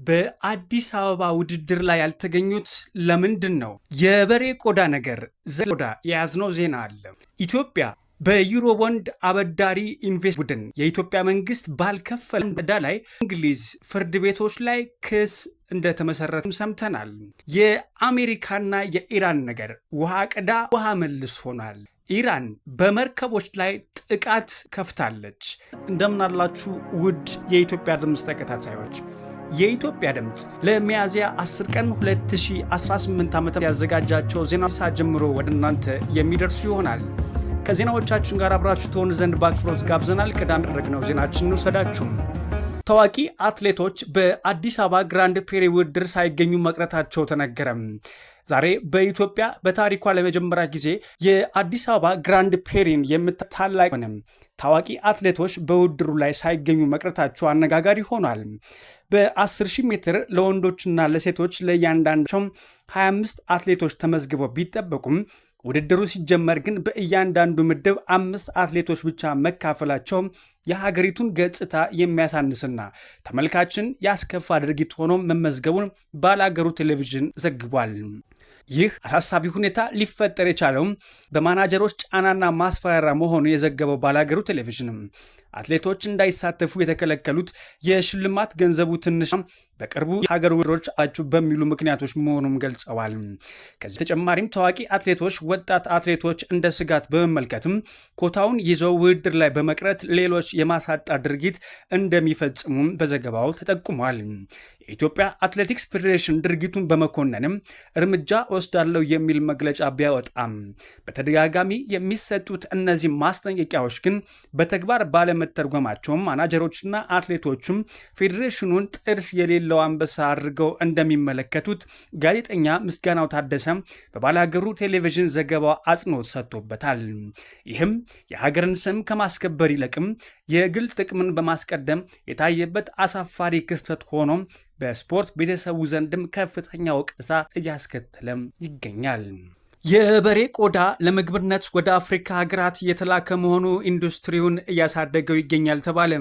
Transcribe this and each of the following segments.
በአዲስ አበባ ውድድር ላይ ያልተገኙት ለምንድን ነው? የበሬ ቆዳ ነገር ቆዳ የያዝነው ዜና አለ። ኢትዮጵያ በዩሮ ቦንድ አበዳሪ ኢንቨስት ቡድን የኢትዮጵያ መንግስት ባልከፈለ ዕዳ ላይ እንግሊዝ ፍርድ ቤቶች ላይ ክስ እንደተመሰረተም ሰምተናል። የአሜሪካና የኢራን ነገር ውሃ ቅዳ ውሃ መልስ ሆኗል። ኢራን በመርከቦች ላይ ጥቃት ከፍታለች። እንደምናላችሁ ውድ የኢትዮጵያ ድምፅ ተከታታዮች፣ የኢትዮጵያ ድምፅ ለሚያዝያ 10 ቀን 2018 ዓ.ም ያዘጋጃቸው ዜና ሰዓት ጀምሮ ወደ እናንተ የሚደርሱ ይሆናል። ከዜናዎቻችን ጋር አብራችሁ ትሆኑ ዘንድ በአክብሮት ጋብዘናል። ቀዳሚ ያደረግነው ዜናችን እንውሰዳችሁ። ታዋቂ አትሌቶች በአዲስ አበባ ግራንድ ፕሪ ውድድር ሳይገኙ መቅረታቸው ተነገረም። ዛሬ በኢትዮጵያ በታሪኳ ለመጀመሪያ ጊዜ የአዲስ አበባ ግራንድ ፕሪን የምታላቅ ሆነም ታዋቂ አትሌቶች በውድድሩ ላይ ሳይገኙ መቅረታቸው አነጋጋሪ ሆኗል። በ10,000 ሜትር ለወንዶችና ለሴቶች ለእያንዳንዳቸው 25 አትሌቶች ተመዝግበው ቢጠበቁም ውድድሩ ሲጀመር ግን በእያንዳንዱ ምድብ 5 አትሌቶች ብቻ መካፈላቸው የሀገሪቱን ገጽታ የሚያሳንስና ተመልካችን ያስከፋ ድርጊት ሆኖ መመዝገቡን ባላገሩ ቴሌቪዥን ዘግቧል። ይህ አሳሳቢ ሁኔታ ሊፈጠር የቻለው በማናጀሮች ጫናና ማስፈራሪያ መሆኑ የዘገበው ባላገሩ ቴሌቪዥን አትሌቶች እንዳይሳተፉ የተከለከሉት የሽልማት ገንዘቡ ትንሽ በቅርቡ የሀገር ውድድሮች አችሁ በሚሉ ምክንያቶች መሆኑን ገልጸዋል። ከዚህ ተጨማሪም ታዋቂ አትሌቶች ወጣት አትሌቶች እንደ ስጋት በመመልከትም ኮታውን ይዘው ውድድር ላይ በመቅረት ሌሎች የማሳጣት ድርጊት እንደሚፈጽሙም በዘገባው ተጠቁሟል። የኢትዮጵያ አትሌቲክስ ፌዴሬሽን ድርጊቱን በመኮነንም እርምጃ ወስዳለው የሚል መግለጫ ቢያወጣም በተደጋጋሚ የሚሰጡት እነዚህ ማስጠንቀቂያዎች ግን በተግባር ባለመተርጎማቸውም ማናጀሮችና አትሌቶቹም ፌዴሬሽኑን ጥርስ የሌለው አንበሳ አድርገው እንደሚመለከቱት ጋዜጠኛ ምስጋናው ታደሰ በባላገሩ ቴሌቪዥን ዘገባው አጽንኦት ሰጥቶበታል። ይህም የሀገርን ስም ከማስከበር ይልቅም የግል ጥቅምን በማስቀደም የታየበት አሳፋሪ ክስተት ሆኖ በስፖርት ቤተሰቡ ዘንድም ከፍተኛ ወቀሳ እያስከተለም ይገኛል። የበሬ ቆዳ ለምግብነት ወደ አፍሪካ ሀገራት እየተላከ መሆኑ ኢንዱስትሪውን እያሳደገው ይገኛል ተባለ።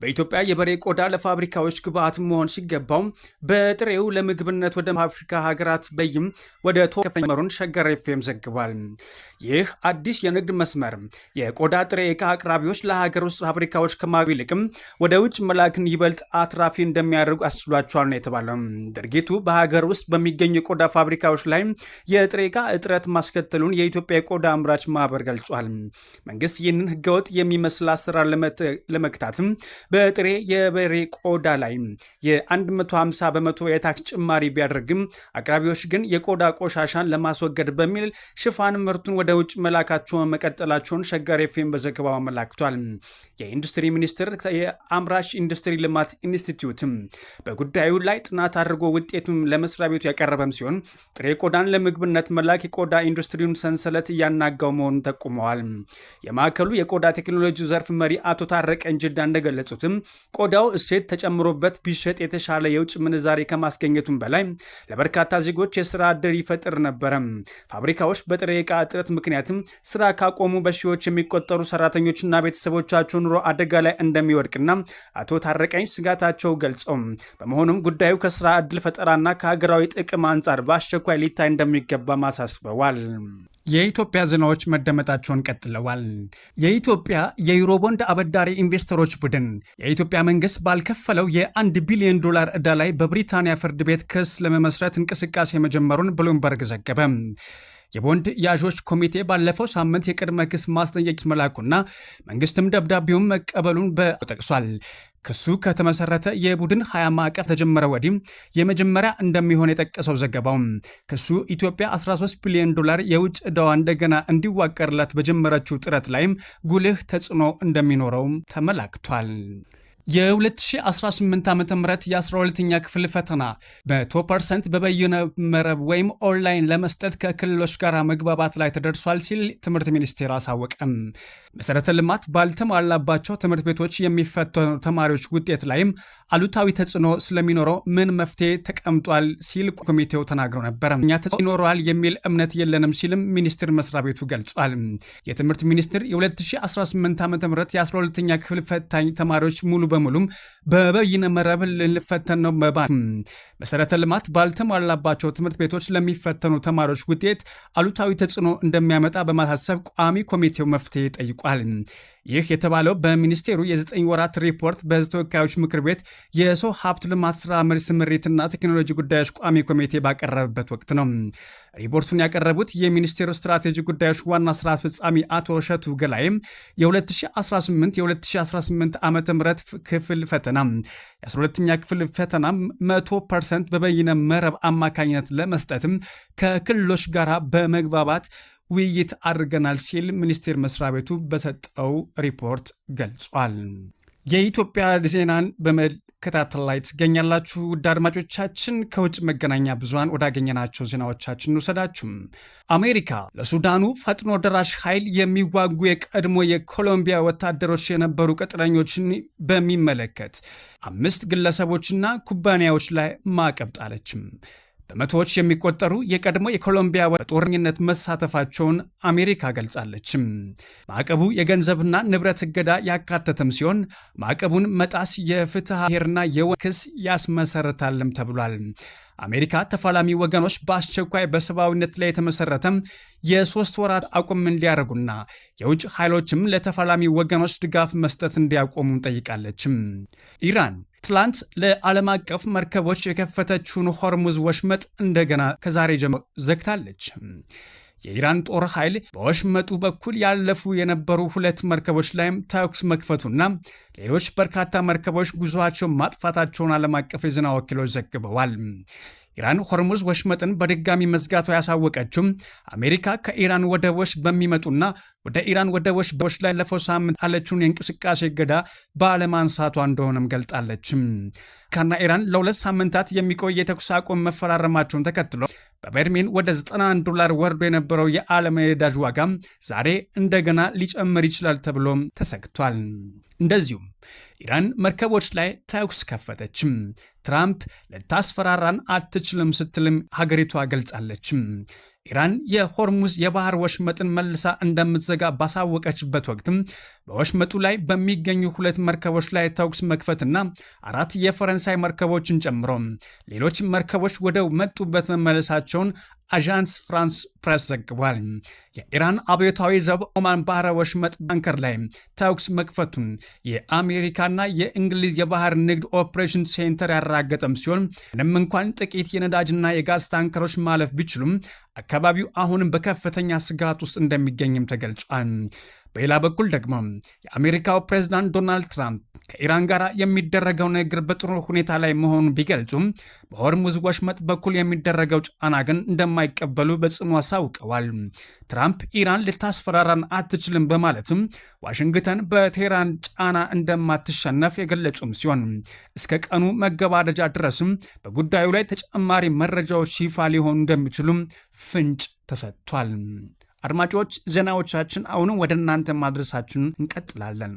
በኢትዮጵያ የበሬ ቆዳ ለፋብሪካዎች ግብአት መሆን ሲገባው በጥሬው ለምግብነት ወደ አፍሪካ ሀገራት በይም ወደ ተከፈመሩን ሸገር ኤፍኤም ዘግቧል። ይህ አዲስ የንግድ መስመር የቆዳ ጥሬ ዕቃ አቅራቢዎች ለሀገር ውስጥ ፋብሪካዎች ከማቢ ይልቅም ወደ ውጭ መላክን ይበልጥ አትራፊ እንደሚያደርጉ አስችሏቸዋል ነው የተባለው። ድርጊቱ በሀገር ውስጥ በሚገኙ የቆዳ ፋብሪካዎች ላይ የጥሬ ዕቃ እጥረት ማስከተሉን የኢትዮጵያ የቆዳ አምራች ማህበር ገልጿል። መንግስት ይህንን ህገወጥ የሚመስል አሰራር ለመክታትም በጥሬ የበሬ ቆዳ ላይ የ150 በመቶ የታክስ ጭማሪ ቢያደርግም አቅራቢዎች ግን የቆዳ ቆሻሻን ለማስወገድ በሚል ሽፋን ምርቱን ወደ ውጭ መላካቸውን መቀጠላቸውን ሸገር ኤፍኤም በዘገባው አመላክቷል። የኢንዱስትሪ ሚኒስቴር የአምራች ኢንዱስትሪ ልማት ኢንስቲትዩት በጉዳዩ ላይ ጥናት አድርጎ ውጤቱን ለመስሪያ ቤቱ ያቀረበም ሲሆን ጥሬ ቆዳን ለምግብነት መላክ የቆዳ ኢንዱስትሪውን ሰንሰለት እያናጋው መሆኑን ጠቁመዋል። የማዕከሉ የቆዳ ቴክኖሎጂ ዘርፍ መሪ አቶ ታረቀኝ ጅዳ እንደገለጹትም ቆዳው እሴት ተጨምሮበት ቢሸጥ የተሻለ የውጭ ምንዛሬ ከማስገኘቱም በላይ ለበርካታ ዜጎች የስራ ዕድል ይፈጥር ነበረ። ፋብሪካዎች በጥሬ ዕቃ እጥረት ምክንያትም ስራ ካቆሙ በሺዎች የሚቆጠሩ ሰራተኞችና ቤተሰቦቻቸው ኑሮ አደጋ ላይ እንደሚወድቅና አቶ ታረቀኝ ስጋታቸው ገልጸው በመሆኑም ጉዳዩ ከስራ ዕድል ፈጠራና ከሀገራዊ ጥቅም አንጻር በአስቸኳይ ሊታይ እንደሚገባ ማሳስበዋል። የኢትዮጵያ ዜናዎች መደመጣቸውን ቀጥለዋል። የኢትዮጵያ የዩሮ ቦንድ አበዳሪ ኢንቨስተሮች ቡድን የኢትዮጵያ መንግስት ባልከፈለው የ1 ቢሊዮን ዶላር ዕዳ ላይ በብሪታንያ ፍርድ ቤት ክስ ለመመስረት እንቅስቃሴ መጀመሩን ብሉምበርግ ዘገበ። የቦንድ ያዦች ኮሚቴ ባለፈው ሳምንት የቅድመ ክስ ማስጠንቀቂያ መላኩና መንግስትም ደብዳቤውን መቀበሉን ጠቅሷል። ክሱ ከተመሰረተ የቡድን 20 ማዕቀፍ ተጀመረ ወዲህ የመጀመሪያ እንደሚሆን የጠቀሰው ዘገባው ክሱ ኢትዮጵያ 13 ቢሊዮን ዶላር የውጭ ዕዳዋ እንደገና እንዲዋቀርላት በጀመረችው ጥረት ላይም ጉልህ ተጽዕኖ እንደሚኖረው ተመላክቷል። የ2018 ዓ.ም የ12ኛ ክፍል ፈተና በ100% በበይነ መረብ ወይም ኦንላይን ለመስጠት ከክልሎች ጋር መግባባት ላይ ተደርሷል ሲል ትምህርት ሚኒስቴር አሳወቀም። መሰረተ ልማት ባልተሟላባቸው ትምህርት ቤቶች የሚፈተኑ ተማሪዎች ውጤት ላይም አሉታዊ ተጽዕኖ ስለሚኖረው ምን መፍትሄ ተቀምጧል ሲል ኮሚቴው ተናግሮ ነበር። እኛ ተጽዕኖ ይኖረዋል የሚል እምነት የለንም ሲልም ሚኒስቴር መስሪያ ቤቱ ገልጿል። የትምህርት ሚኒስቴር የ2018 ዓ.ም የ12ኛ ክፍል ፈታኝ ተማሪዎች ሙሉ በሙሉም በበይነ መረብ ልንፈተን ነው። መሰረተ ልማት ባልተሟላባቸው ትምህርት ቤቶች ለሚፈተኑ ተማሪዎች ውጤት አሉታዊ ተጽዕኖ እንደሚያመጣ በማሳሰብ ቋሚ ኮሚቴው መፍትሄ ጠይቋል። ይህ የተባለው በሚኒስቴሩ የ9 ወራት ሪፖርት በሕዝብ ተወካዮች ምክር ቤት የሰው ሀብት ልማት ስራ ስምሪትና ቴክኖሎጂ ጉዳዮች ቋሚ ኮሚቴ ባቀረበበት ወቅት ነው። ሪፖርቱን ያቀረቡት የሚኒስቴሩ ስትራቴጂ ጉዳዮች ዋና ስራ አስፈጻሚ አቶ እሸቱ ገላይም የ2018 ዓ.ም ክፍል ፈተና የ12ኛ ክፍል ፈተና 100% በበይነ መረብ አማካኝነት ለመስጠትም ከክልሎች ጋር በመግባባት ውይይት አድርገናል ሲል ሚኒስቴር መስሪያ ቤቱ በሰጠው ሪፖርት ገልጿል። የኢትዮጵያ ዜናን በመከታተል ላይ ትገኛላችሁ። ውድ አድማጮቻችን ከውጭ መገናኛ ብዙሃን ወዳገኘናቸው ዜናዎቻችን ውሰዳችሁ። አሜሪካ ለሱዳኑ ፈጥኖ ደራሽ ኃይል የሚዋጉ የቀድሞ የኮሎምቢያ ወታደሮች የነበሩ ቅጥረኞችን በሚመለከት 5 ግለሰቦችና ኩባንያዎች ላይ ማዕቀብ ጣለችም። በመቶዎች የሚቆጠሩ የቀድሞ የኮሎምቢያ በጦርነት መሳተፋቸውን አሜሪካ ገልጻለች። ማዕቀቡ የገንዘብና ንብረት እገዳ ያካተተም ሲሆን ማዕቀቡን መጣስ የፍትሐ ብሔርና የክስ ያስመሰረታልም ተብሏል። አሜሪካ ተፋላሚ ወገኖች በአስቸኳይ በሰብአዊነት ላይ የተመሰረተም የ3 ወራት አቁም እንዲያደርጉና የውጭ ኃይሎችም ለተፋላሚ ወገኖች ድጋፍ መስጠት እንዲያቆሙ ጠይቃለች። ኢራን ትላንት ለዓለም አቀፍ መርከቦች የከፈተችውን ሆርሙዝ ወሽመጥ እንደገና ከዛሬ ጀምሮ ዘግታለች። የኢራን ጦር ኃይል በወሽመጡ በኩል ያለፉ የነበሩ 2 መርከቦች ላይም ተኩስ መክፈቱና ሌሎች በርካታ መርከቦች ጉዞአቸውን ማጥፋታቸውን ዓለም አቀፍ የዜና ወኪሎች ዘግበዋል። ኢራን ሆርሙዝ ወሽመጥን በድጋሚ መዝጋቷ ያሳወቀችው አሜሪካ ከኢራን ወደቦች በሚመጡና ወደ ኢራን ወደቦች ላይ ለፈው ሳምንት አለችውን የእንቅስቃሴ እገዳ ባለማንሳቷ እንደሆነም ገልጣለች። አሜሪካና ኢራን ለ2 ሳምንታት የሚቆይ የተኩስ አቁም መፈራረማቸውን ተከትሎ በበርሜል ወደ $91 ወርዶ የነበረው የዓለም የነዳጅ ዋጋ ዛሬ እንደገና ሊጨምር ይችላል ተብሎም ተሰግቷል። እንደዚሁም ኢራን መርከቦች ላይ ተኩስ ከፈተች። ትራምፕ ልታስፈራራን አትችልም ስትልም ሀገሪቷ ገልጻለች። ኢራን የሆርሙዝ የባህር ወሽመጥን መልሳ እንደምትዘጋ ባሳወቀችበት ወቅትም በወሽመጡ ላይ በሚገኙ 2 መርከቦች ላይ ተኩስ መክፈትና 4 የፈረንሳይ መርከቦችን ጨምሮ ሌሎች መርከቦች ወደ መጡበት መመለሳቸውን አዣንስ ፍራንስ ፕሬስ ዘግቧል። የኢራን አብዮታዊ ዘብ ኦማን ባህረ ወሽመጥ ባንከር ላይ ተኩስ መክፈቱን የአሜሪካና የእንግሊዝ የባህር ንግድ ኦፕሬሽን ሴንተር ያረጋገጠም ሲሆን ምንም እንኳን ጥቂት የነዳጅና የጋዝ ታንከሮች ማለፍ ቢችሉም አካባቢው አሁንም በከፍተኛ ስጋት ውስጥ እንደሚገኝም ተገልጿል። በሌላ በኩል ደግሞ የአሜሪካው ፕሬዝዳንት ዶናልድ ትራምፕ ከኢራን ጋር የሚደረገው ንግግር በጥሩ ሁኔታ ላይ መሆኑን ቢገልጹም በሆርሙዝ ወሽመጥ በኩል የሚደረገው ጫና ግን እንደማይቀበሉ በጽኑ አሳውቀዋል። ትራምፕ ኢራን ልታስፈራራን አትችልም በማለትም ዋሽንግተን በቴህራን ጫና እንደማትሸነፍ የገለጹም ሲሆን እስከ ቀኑ መገባደጃ ድረስም በጉዳዩ ላይ ተጨማሪ መረጃዎች ይፋ ሊሆኑ እንደሚችሉም ፍንጭ ተሰጥቷል። አድማጮች ዜናዎቻችን አሁንም ወደ እናንተ ማድረሳችን እንቀጥላለን።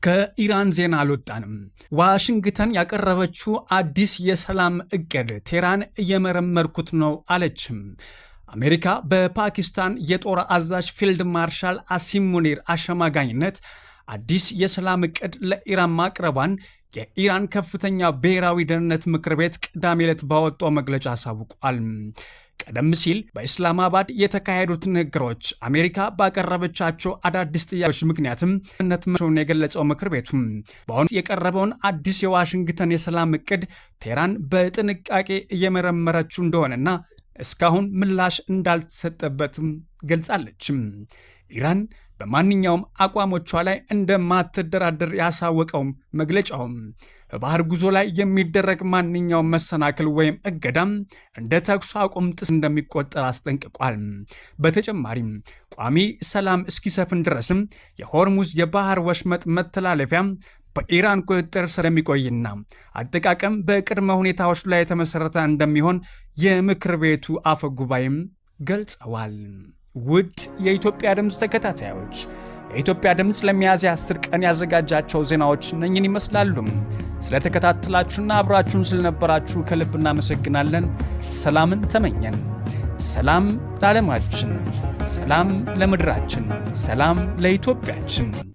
ከኢራን ዜና አልወጣንም። ዋሽንግተን ያቀረበችው አዲስ የሰላም እቅድ ቴህራን እየመረመርኩት ነው አለችም። አሜሪካ በፓኪስታን የጦር አዛዥ ፊልድ ማርሻል አሲም ሙኒር አሸማጋኝነት አዲስ የሰላም እቅድ ለኢራን ማቅረቧን የኢራን ከፍተኛ ብሔራዊ ደህንነት ምክር ቤት ቅዳሜ ዕለት ባወጣው መግለጫ አሳውቋል። ቀደም ሲል በኢስላማባድ የተካሄዱት ንግግሮች አሜሪካ ባቀረበቻቸው አዳዲስ ጥያቄዎች ምክንያትም ነትመቸውን የገለጸው ምክር ቤቱ በአሁኑ የቀረበውን አዲስ የዋሽንግተን የሰላም እቅድ ቴህራን በጥንቃቄ እየመረመረችው እንደሆነና እስካሁን ምላሽ እንዳልተሰጠበትም ገልጻለች። ኢራን በማንኛውም አቋሞቿ ላይ እንደማትደራደር ያሳወቀው መግለጫውም በባህር ጉዞ ላይ የሚደረግ ማንኛውም መሰናክል ወይም እገዳም እንደ ተኩስ አቁም ጥስ እንደሚቆጠር አስጠንቅቋል። በተጨማሪም ቋሚ ሰላም እስኪሰፍን ድረስም የሆርሙዝ የባህር ወሽመጥ መተላለፊያ በኢራን ቁጥጥር ስር የሚቆይና አጠቃቀም በቅድመ ሁኔታዎች ላይ የተመሰረተ እንደሚሆን የምክር ቤቱ አፈ ጉባኤም ገልጸዋል። ውድ የኢትዮጵያ ድምፅ ተከታታዮች የኢትዮጵያ ድምፅ ለሚያዝያ 10 ቀን ያዘጋጃቸው ዜናዎች እነኝን ይመስላሉ። ስለተከታተላችሁና አብራችሁን ስለነበራችሁ ከልብ እናመሰግናለን። ሰላምን ተመኘን። ሰላም ለዓለማችን፣ ሰላም ለምድራችን፣ ሰላም ለኢትዮጵያችን።